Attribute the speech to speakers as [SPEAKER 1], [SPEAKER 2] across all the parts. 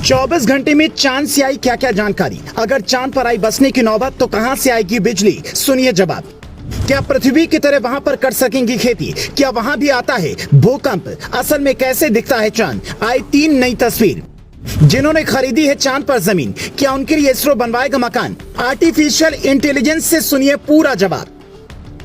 [SPEAKER 1] 24 घंटे में चांद से आई क्या क्या जानकारी। अगर चांद पर आई बसने की नौबत तो कहां से आएगी बिजली, सुनिए जवाब। क्या पृथ्वी की तरह वहां पर कर सकेंगी खेती? क्या वहां भी आता है भूकंप? असल में कैसे दिखता है चांद? आई 3 नई तस्वीर। जिन्होंने खरीदी है चांद पर जमीन, क्या उनके लिए इसरो बनवाएगा मकान? आर्टिफिशियल इंटेलिजेंस से सुनिए पूरा जवाब।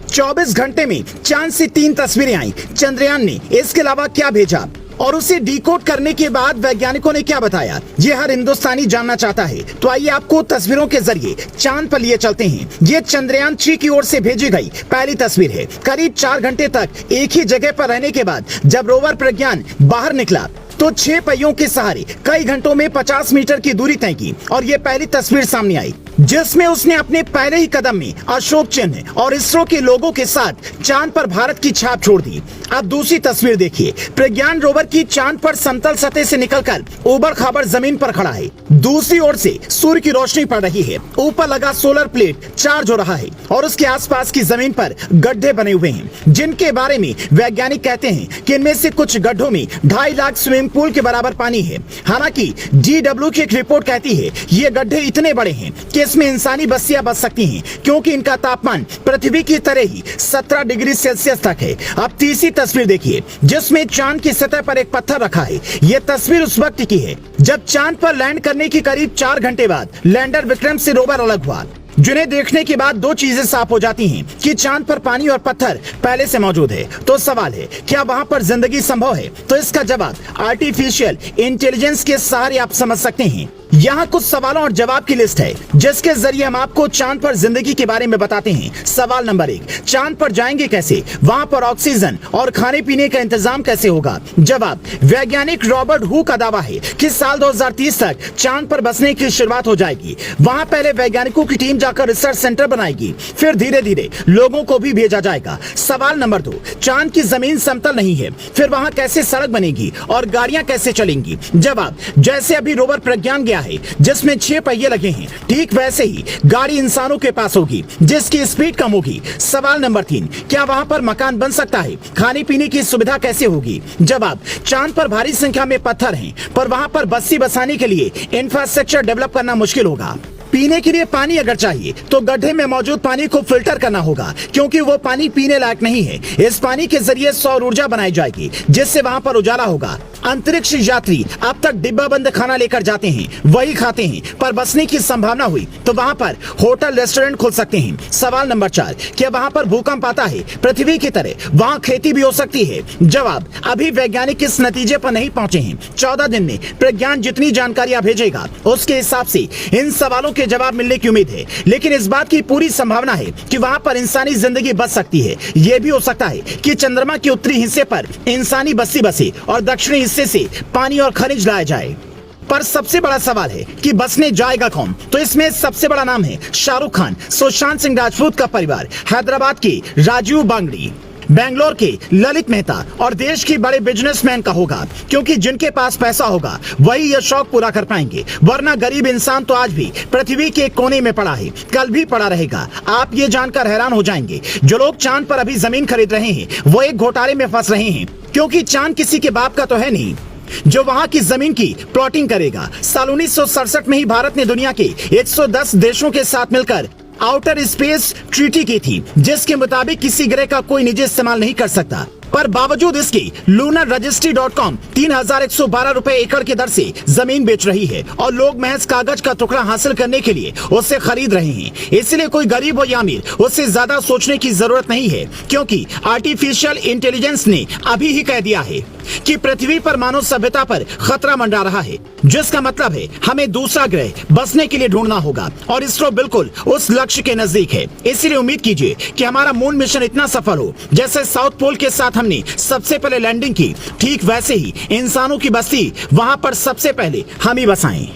[SPEAKER 1] 24 घंटे में चांद से 3 तस्वीरें आई। चंद्रयान ने इसके अलावा क्या भेजा और उसे डिकोड करने के बाद वैज्ञानिकों ने क्या बताया, ये हर हिंदुस्तानी जानना चाहता है। तो आइए आपको तस्वीरों के जरिए चांद पर लिए चलते हैं। ये चंद्रयान 3 की ओर से भेजी गई पहली तस्वीर है। करीब 4 घंटे तक एक ही जगह पर रहने के बाद जब रोवर प्रज्ञान बाहर निकला तो 6 पहियों के सहारे कई घंटों में 50 मीटर की दूरी तय की और ये पहली तस्वीर सामने आई जिसमें उसने अपने पहले ही कदम में अशोक चिन्ह और इसरो के लोगों के साथ चांद पर भारत की छाप छोड़ दी। अब दूसरी तस्वीर देखिए। प्रज्ञान रोवर की चांद पर समतल सतह से निकलकर ऊबड़ खाबड़ जमीन पर खड़ा है। दूसरी ओर से सूर्य की रोशनी पड़ रही है। ऊपर लगा सोलर प्लेट चार्ज हो रहा है और उसके आसपास की जमीन पर गड्ढे बने हुए हैं, जिनके बारे में वैज्ञानिक कहते हैं कि इनमें से कुछ गड्ढों में 2.5 लाख स्विमिंग पूल के बराबर पानी है। हालांकि DW की एक रिपोर्ट कहती है ये गड्ढे इतने बड़े हैं कि इसमें इंसानी बस्तियां बस सकती हैं, क्योंकि इनका तापमान पृथ्वी की तरह ही 17 डिग्री सेल्सियस तक है। अब तीसरी तस्वीर देखिए जिसमें चांद की सतह पर एक पत्थर रखा है। यह तस्वीर उस वक्त की है जब चांद पर लैंड करने के करीब 4 घंटे बाद लैंडर विक्रम से रोवर अलग हुआ, जिन्हें देखने के बाद 2 चीजें साफ हो जाती हैं कि चांद पर पानी और पत्थर पहले से मौजूद है। तो सवाल है, क्या वहां पर जिंदगी संभव है? तो इसका जवाब आर्टिफिशियल इंटेलिजेंस के सहारे आप समझ सकते हैं। यहाँ कुछ सवालों और जवाब की लिस्ट है जिसके जरिए हम आपको चांद पर जिंदगी के बारे में बताते हैं। सवाल नंबर 1, चांद पर जाएंगे कैसे? वहां पर ऑक्सीजन और खाने पीने का इंतजाम कैसे होगा? जवाब, वैज्ञानिक रॉबर्ट हू का दावा है कि साल 2030 तक चांद पर बसने की शुरुआत हो जाएगी। वहां पहले वैज्ञानिकों की टीम जाकर रिसर्च सेंटर बनाएगी, फिर धीरे धीरे लोगों को भी भेजा जाएगा। सवाल नंबर 2, चांद की जमीन समतल नहीं है, फिर वहां कैसे सड़क बनेगी और गाड़ियां कैसे चलेंगी? जवाब, जैसे अभी रोवर प्रज्ञान गया है जिसमें 6 पहिए लगे हैं, ठीक वैसे ही गाड़ी इंसानों के पास होगी जिसकी स्पीड कम होगी। सवाल नंबर 3, क्या वहां पर मकान बन सकता है? खाने पीने की सुविधा कैसे होगी? जवाब, चांद पर भारी संख्या में पत्थर हैं, पर वहां पर बस्ती बसाने के लिए इंफ्रास्ट्रक्चर डेवलप करना मुश्किल होगा। पीने के लिए पानी अगर चाहिए तो गड्ढे में मौजूद पानी को फिल्टर करना होगा, क्योंकि वो पानी पीने लायक नहीं है। इस पानी के जरिए सौर ऊर्जा बनाई जाएगी जिससे वहां पर उजाला होगा। अंतरिक्ष यात्री अब तक डिब्बा बंद खाना लेकर जाते हैं, वही खाते हैं, पर बसने की संभावना हुई तो वहां पर होटल रेस्टोरेंट खोल सकते हैं। सवाल नंबर 4, क्या वहां पर भूकंप आता है? पृथ्वी की तरह वहां खेती भी हो सकती है? जवाब, अभी वैज्ञानिक इस नतीजे पर नहीं पहुंचे हैं। 14 दिन में प्रज्ञान जितनी जानकारियां भेजेगा उसके हिसाब से इन सवालों के जवाब मिलने की उम्मीद है। लेकिन इस बात की पूरी संभावना है कि वहां पर इंसानी जिंदगी बच सकती है। यह भी हो सकता है कि चंद्रमा के उत्तरी हिस्से पर इंसानी बस्ती बसे और दक्षिणी हिस्से से पानी और खनिज लाया जाए। पर सबसे बड़ा सवाल है कि बसने जाएगा कौन? तो इसमें सबसे बड़ा नाम है शाहरुख खान, सुशांत सिंह राजपूत का परिवार, हैदराबाद के राजीव बांगड़ी, बेंगलोर के ललित मेहता और देश के बड़े बिजनेसमैन का होगा, क्योंकि जिनके पास पैसा होगा वही यह शौक पूरा कर पाएंगे, वरना गरीब इंसान तो आज भी पृथ्वी के कोने में पड़ा है, कल भी पड़ा रहेगा। आप ये जानकर हैरान हो जाएंगे, जो लोग चांद पर अभी जमीन खरीद रहे हैं वो एक घोटाले में फंस रहे हैं, क्योंकि चांद किसी के बाप का तो है नहीं जो वहां की जमीन की प्लॉटिंग करेगा। साल 1967 में ही भारत ने दुनिया के 110 देशों के साथ मिलकर आउटर स्पेस ट्रीटी की थी, जिसके मुताबिक किसी ग्रह का कोई निजी इस्तेमाल नहीं कर सकता। पर बावजूद इसके lunarregistry.com 3112 रुपए एकड़ की दर से जमीन बेच रही है और लोग महज कागज का टुकड़ा हासिल करने के लिए उसे खरीद रहे हैं। इसलिए कोई गरीब हो या अमीर, उससे ज्यादा सोचने की जरूरत नहीं है, क्योंकि आर्टिफिशियल इंटेलिजेंस ने अभी ही कह दिया है कि पृथ्वी पर मानव सभ्यता पर खतरा मंडरा रहा है, जिसका मतलब है हमें दूसरा ग्रह बसने के लिए ढूंढना होगा और इसरो बिल्कुल उस लक्ष्य के नजदीक है। इसलिए उम्मीद कीजिए कि हमारा मून मिशन इतना सफल हो जैसे साउथ पोल के साथ हमने सबसे पहले लैंडिंग की, ठीक वैसे ही इंसानों की बस्ती वहां पर सबसे पहले हम ही बसाएं।